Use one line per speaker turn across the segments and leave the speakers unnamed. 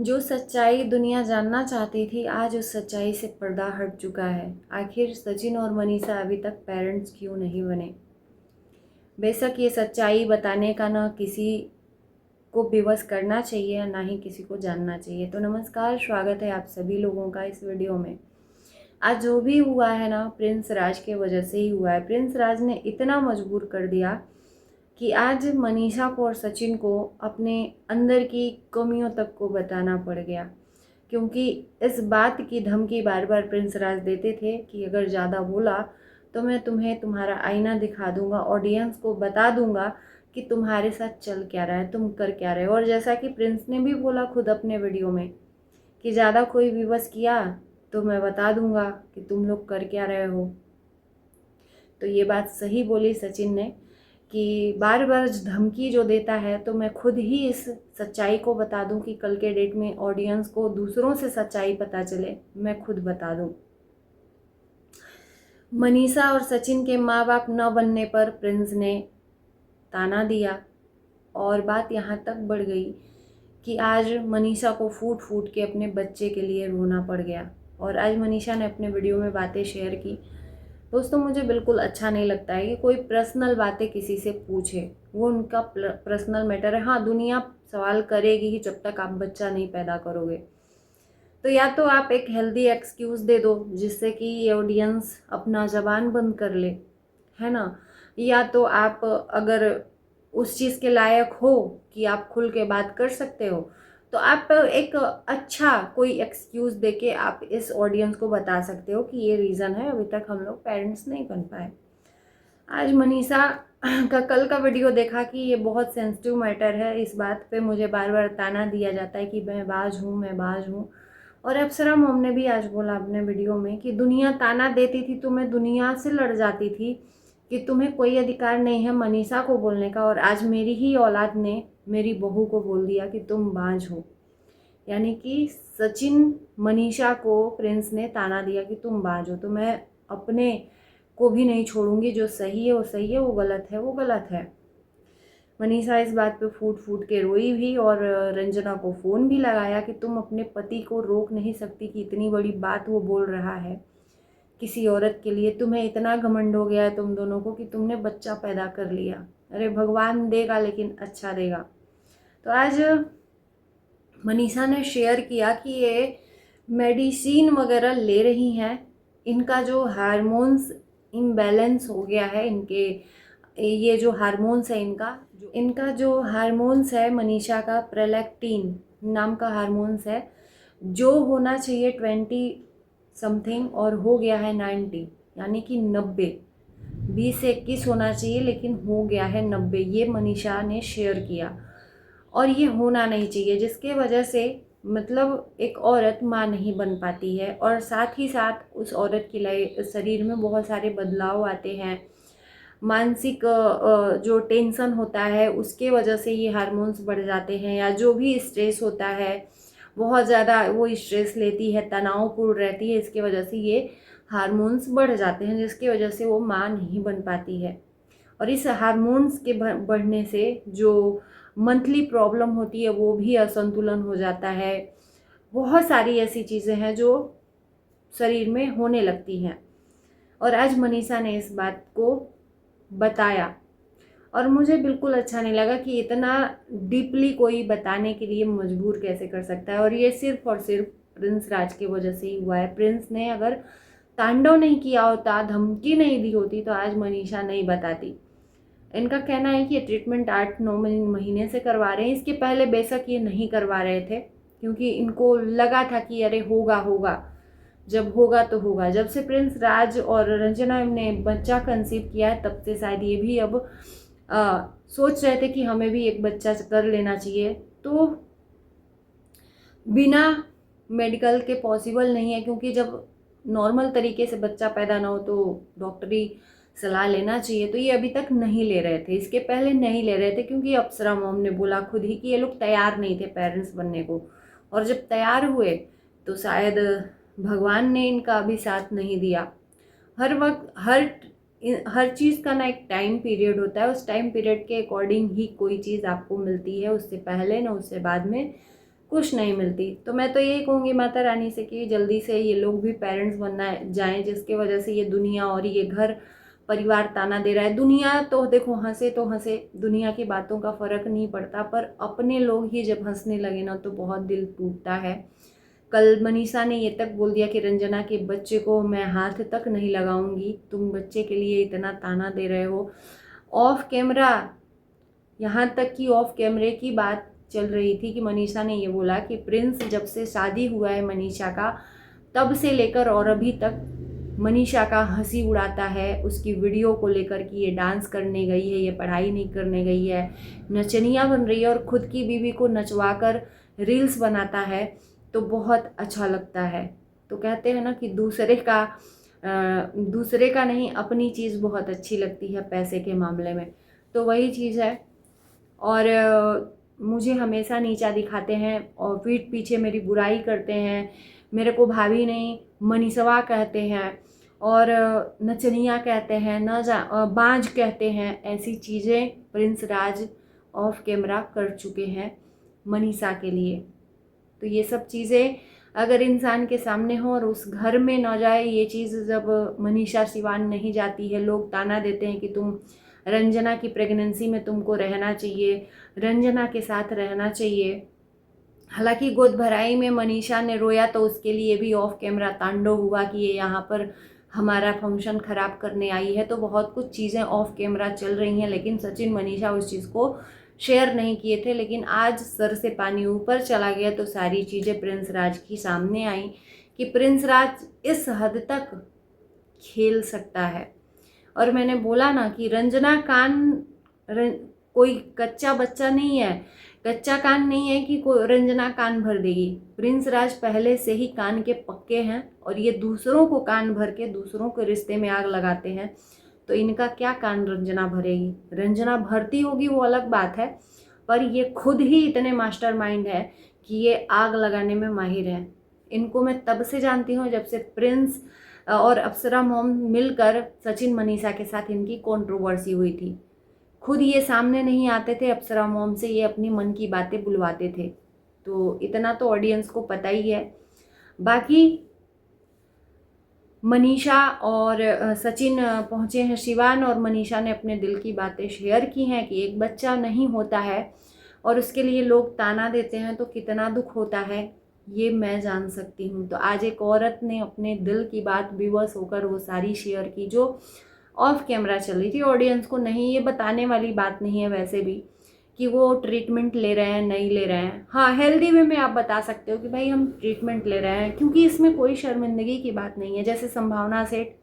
जो सच्चाई दुनिया जानना चाहती थी, आज उस सच्चाई से पर्दा हट चुका है। आखिर सचिन और मनीषा अभी तक पेरेंट्स क्यों नहीं बने? बेशक ये सच्चाई बताने का ना किसी को विवश करना चाहिए, ना ही किसी को जानना चाहिए। तो नमस्कार, स्वागत है आप सभी लोगों का इस वीडियो में। आज जो भी हुआ है ना, प्रिंस राज के वजह से ही हुआ है। प्रिंस राज ने इतना मजबूर कर दिया कि आज मनीषा को और सचिन को अपने अंदर की कमियों तक को बताना पड़ गया, क्योंकि इस बात की धमकी बार बार प्रिंस राज देते थे कि अगर ज़्यादा बोला तो मैं तुम्हें तुम्हारा आईना दिखा दूंगा, ऑडियंस को बता दूंगा कि तुम्हारे साथ चल क्या रहा है, तुम कर क्या रहे हो। और जैसा कि प्रिंस ने भी बोला खुद अपने वीडियो में कि ज़्यादा कोई विवश किया तो मैं बता दूंगा कि तुम लोग कर क्या रहे हो। तो ये बात सही बोली सचिन ने कि बार बार धमकी जो देता है तो मैं खुद ही इस सच्चाई को बता दूं कि कल के डेट में ऑडियंस को दूसरों से सच्चाई पता चले, मैं खुद बता दूं। मनीषा और सचिन के माँ बाप न बनने पर प्रिंस ने ताना दिया और बात यहाँ तक बढ़ गई कि आज मनीषा को फूट फूट के अपने बच्चे के लिए रोना पड़ गया। और आज मनीषा ने अपने वीडियो में बातें शेयर की। दोस्तों, मुझे बिल्कुल अच्छा नहीं लगता है कि कोई पर्सनल बातें किसी से पूछे, वो उनका पर्सनल मैटर है। हाँ, दुनिया सवाल करेगी ही जब तक आप बच्चा नहीं पैदा करोगे। तो या तो आप एक हेल्दी एक्सक्यूज़ दे दो जिससे कि ये ऑडियंस अपना ज़बान बंद कर ले, है ना। या तो आप अगर उस चीज़ के लायक हो कि आप खुल के बात कर सकते हो तो आप एक अच्छा कोई एक्सक्यूज़ देके आप इस ऑडियंस को बता सकते हो कि ये रीज़न है, अभी तक हम लोग पेरेंट्स नहीं बन पाए। आज मनीषा का कल का वीडियो देखा कि ये बहुत सेंसिटिव मैटर है। इस बात पे मुझे बार बार ताना दिया जाता है कि मैं बाज हूँ, मैं बाज हूँ। और अप्सरा मॉम ने भी आज बोला अपने वीडियो में कि दुनिया ताना देती थी तो मैं दुनिया से लड़ जाती थी कि तुम्हें कोई अधिकार नहीं है मनीषा को बोलने का, और आज मेरी ही औलाद ने मेरी बहू को बोल दिया कि तुम बाज हो। यानी कि सचिन मनीषा को प्रिंस ने ताना दिया कि तुम बाज हो, तो मैं अपने को भी नहीं छोड़ूंगी। जो सही है वो सही है, वो गलत है वो गलत है। मनीषा इस बात पे फूट फूट के रोई भी और रंजना को फ़ोन भी लगाया कि तुम अपने पति को रोक नहीं सकती कि इतनी बड़ी बात वो बोल रहा है किसी औरत के लिए। तुम्हें इतना घमंड हो गया है तुम दोनों को कि तुमने बच्चा पैदा कर लिया। अरे भगवान देगा लेकिन अच्छा देगा। तो आज मनीषा ने शेयर किया कि ये मेडिसिन वगैरह ले रही हैं, इनका जो हार्मोन्स इम्बैलेंस हो गया है, इनके ये जो हार्मोन्स है इनका जो हार्मोन्स है मनीषा का, प्रोलैक्टिन नाम का हार्मोन्स है, जो होना चाहिए 20 समथिंग और हो गया है 90, यानी कि 90। 20 से 21 होना चाहिए लेकिन हो गया है 90। ये मनीषा ने शेयर किया और ये होना नहीं चाहिए, जिसके वजह से मतलब एक औरत माँ नहीं बन पाती है और साथ ही साथ उस औरत के शरीर में बहुत सारे बदलाव आते हैं। मानसिक जो टेंशन होता है उसके वजह से ये हार्मोन्स बढ़ जाते हैं, या जो भी स्ट्रेस होता है, बहुत ज़्यादा वो स्ट्रेस लेती है, तनावपूर्ण रहती है, इसके वजह से ये हार्मोन्स बढ़ जाते हैं, जिसकी वजह से वो माँ नहीं बन पाती है। और इस हार्मोन्स के बढ़ने से जो मंथली प्रॉब्लम होती है वो भी असंतुलन हो जाता है। बहुत सारी ऐसी चीज़ें हैं जो शरीर में होने लगती हैं। और आज मनीषा ने इस बात को बताया और मुझे बिल्कुल अच्छा नहीं लगा कि इतना डीपली कोई बताने के लिए मजबूर कैसे कर सकता है। और ये सिर्फ और सिर्फ प्रिंस राज की वजह से ही हुआ है। प्रिंस ने अगर तांडव नहीं किया होता, धमकी नहीं दी होती, तो आज मनीषा नहीं बताती। इनका कहना है कि ये ट्रीटमेंट 8-9 महीने से करवा रहे हैं। इसके पहले बेशक ये नहीं करवा रहे थे क्योंकि इनको लगा था कि अरे होगा होगा, जब होगा तो होगा। जब से प्रिंस राज और रंजना ने बच्चा कंसीव किया है तब से शायद ये भी अब सोच रहे थे कि हमें भी एक बच्चा कर लेना चाहिए। तो बिना मेडिकल के पॉसिबल नहीं है, क्योंकि जब नॉर्मल तरीके से बच्चा पैदा ना हो तो डॉक्टरी सलाह लेना चाहिए। तो ये अभी तक नहीं ले रहे थे, इसके पहले नहीं ले रहे थे क्योंकि अप्सरा मॉम ने बोला खुद ही कि ये लोग तैयार नहीं थे पेरेंट्स बनने को। और जब तैयार हुए तो शायद भगवान ने इनका अभी साथ नहीं दिया। हर वक्त हर चीज़ का ना एक टाइम पीरियड होता है, उस टाइम पीरियड के अकॉर्डिंग ही कोई चीज़ आपको मिलती है, उससे पहले ना उससे बाद में कुछ नहीं मिलती। तो मैं तो यही कहूँगी माता रानी से कि जल्दी से ये लोग भी पेरेंट्स बनना जाएं, जिसके वजह से ये दुनिया और ये घर परिवार ताना दे रहा है। दुनिया तो देखो हंसे तो हंसे, दुनिया की बातों का फ़र्क नहीं पड़ता, पर अपने लोग ही जब हंसने लगे ना तो बहुत दिल टूटता है। कल मनीषा ने ये तक बोल दिया कि रंजना के बच्चे को मैं हाथ तक नहीं लगाऊंगी, तुम बच्चे के लिए इतना ताना दे रहे हो। ऑफ कैमरा, यहाँ तक कि ऑफ कैमरे की बात चल रही थी कि मनीषा ने ये बोला कि प्रिंस जब से शादी हुआ है मनीषा का, तब से लेकर और अभी तक मनीषा का हंसी उड़ाता है, उसकी वीडियो को लेकर कि ये डांस करने गई है, ये पढ़ाई नहीं करने गई है, नचनिया बन रही है और ख़ुद की बीवी को नचवा कर रील्स बनाता है, तो बहुत अच्छा लगता है। तो कहते हैं ना कि दूसरे का नहीं, अपनी चीज़ बहुत अच्छी लगती है पैसे के मामले में, तो वही चीज़ है। और मुझे हमेशा नीचा दिखाते हैं और पीठ पीछे मेरी बुराई करते हैं, मेरे को भाभी नहीं मनीषवा कहते हैं और नचनिया कहते हैं, बांझ कहते हैं। ऐसी चीज़ें प्रिंस राज ऑफ कैमरा कर चुके हैं मनीषा के लिए। तो ये सब चीज़ें अगर इंसान के सामने हो और उस घर में ना जाए, ये चीज़ जब मनीषा सिवान नहीं जाती है, लोग ताना देते हैं कि तुम रंजना की प्रेगनेंसी में तुमको रहना चाहिए, रंजना के साथ रहना चाहिए। हालांकि गोद भराई में मनीषा ने रोया तो उसके लिए भी ऑफ कैमरा तांडव हुआ कि ये यहाँ पर हमारा फंक्शन ख़राब करने आई है। तो बहुत कुछ चीज़ें ऑफ कैमरा चल रही हैं, लेकिन सचिन मनीषा उस चीज़ को शेयर नहीं किए थे। लेकिन आज सर से पानी ऊपर चला गया तो सारी चीज़ें प्रिंस राज की सामने आई कि प्रिंस राज इस हद तक खेल सकता है। और मैंने बोला ना कि रंजना कोई कच्चा बच्चा नहीं है, कच्चा कान नहीं है कि कोई रंजना कान भर देगी। प्रिंस राज पहले से ही कान के पक्के हैं और ये दूसरों को कान भर के दूसरों के रिश्ते में आग लगाते हैं, तो इनका क्या कान रंजना भरेगी। रंजना भरती होगी वो अलग बात है, पर ये खुद ही इतने मास्टरमाइंड है कि ये आग लगाने में माहिर हैं। इनको मैं तब से जानती हूँ जब से प्रिंस और अप्सरा मॉम मिलकर सचिन मनीषा के साथ इनकी कंट्रोवर्सी हुई थी। खुद ये सामने नहीं आते थे अप्सरा मॉम से, ये अपनी मन की बातें बुलवाते थे। तो इतना तो ऑडियंस को पता ही है। बाकी मनीषा और सचिन पहुँचे हैं शिवान, और मनीषा ने अपने दिल की बातें शेयर की हैं कि एक बच्चा नहीं होता है और उसके लिए लोग ताना देते हैं तो कितना दुख होता है, ये मैं जान सकती हूँ। तो आज एक औरत ने अपने दिल की बात बेबस होकर वो सारी शेयर की जो ऑफ कैमरा चल रही थी। ऑडियंस को नहीं, ये बताने वाली बात नहीं है वैसे भी कि वो ट्रीटमेंट ले रहे हैं नहीं ले रहे हैं। हाँ, हेल्दी वे में आप बता सकते हो कि भाई हम ट्रीटमेंट ले रहे हैं, क्योंकि इसमें कोई शर्मिंदगी की बात नहीं है। जैसे संभावना सेठ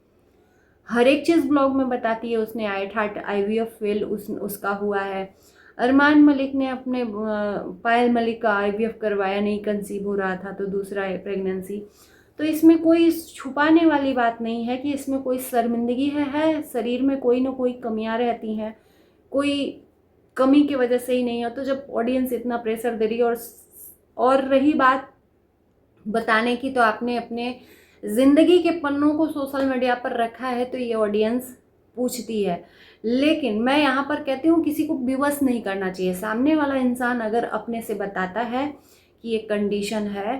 हर एक चीज़ ब्लॉग में बताती है, उसने IVF फेल उसका हुआ है। अरमान मलिक ने अपने पायल मलिक का IVF करवाया, नहीं कंसीव हो रहा था तो दूसरा प्रेगनेंसी। तो इसमें कोई छुपाने वाली बात नहीं है कि इसमें कोई शर्मिंदगी है। शरीर में कोई ना कोई कमियां रहती हैं, कोई कमी की वजह से ही नहीं है। तो जब ऑडियंस इतना प्रेशर दे रही है, और रही बात बताने की, तो आपने अपने ज़िंदगी के पन्नों को सोशल मीडिया पर रखा है तो ये ऑडियंस पूछती है। लेकिन मैं यहाँ पर कहती हूँ किसी को विवश नहीं करना चाहिए। सामने वाला इंसान अगर अपने से बताता है कि ये कंडीशन है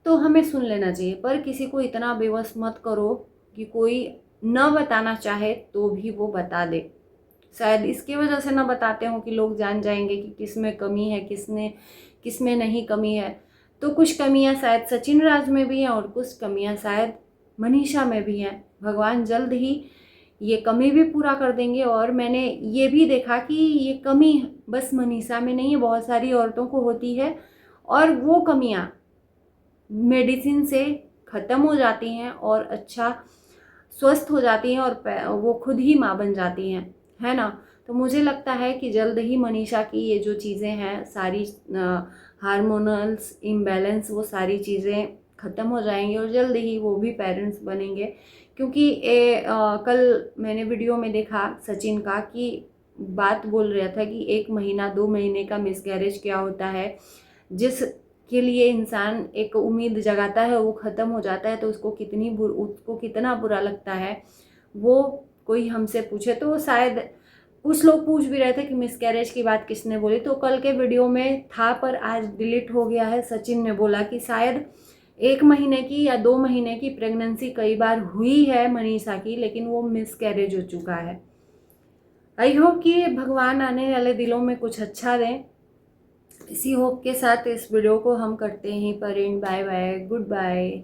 तो हमें सुन लेना चाहिए, पर किसी को इतना विवश मत करो कि कोई न बताना चाहे तो भी वो बता दे। शायद इसकी वजह से ना बताते हों कि लोग जान जाएंगे कि किस में कमी है, किस में नहीं कमी है। तो कुछ कमियां शायद सचिन राज में भी हैं और कुछ कमियां शायद मनीषा में भी हैं। भगवान जल्द ही ये कमी भी पूरा कर देंगे। और मैंने ये भी देखा कि ये कमी बस मनीषा में नहीं है, बहुत सारी औरतों को होती है और वो कमियां मेडिसिन से ख़त्म हो जाती हैं और अच्छा स्वस्थ हो जाती हैं और वो खुद ही माँ बन जाती हैं, है ना। तो मुझे लगता है कि जल्द ही मनीषा की ये जो चीज़ें हैं सारी हार्मोनल्स इम्बैलेंस, वो सारी चीज़ें ख़त्म हो जाएंगी और जल्द ही वो भी पेरेंट्स बनेंगे। क्योंकि कल मैंने वीडियो में देखा सचिन का कि बात बोल रहा था कि 1 महीना 2 महीने का मिसकैरेज क्या होता है, जिसके लिए इंसान एक उम्मीद जगाता है वो ख़त्म हो जाता है तो उसको कितना बुरा लगता है। वो कोई हमसे पूछे तो शायद कुछ लोग पूछ भी रहे थे कि मिसकैरेज की बात किसने बोली, तो कल के वीडियो में था पर आज डिलीट हो गया है। सचिन ने बोला कि शायद 1 महीने की या 2 महीने की प्रेगनेंसी कई बार हुई है मनीषा की, लेकिन वो मिसकैरेज हो चुका है। आई होप कि भगवान आने वाले दिलों में कुछ अच्छा दें। इसी होप के साथ इस वीडियो को हम करते हैं पर end. Bye bye, good bye.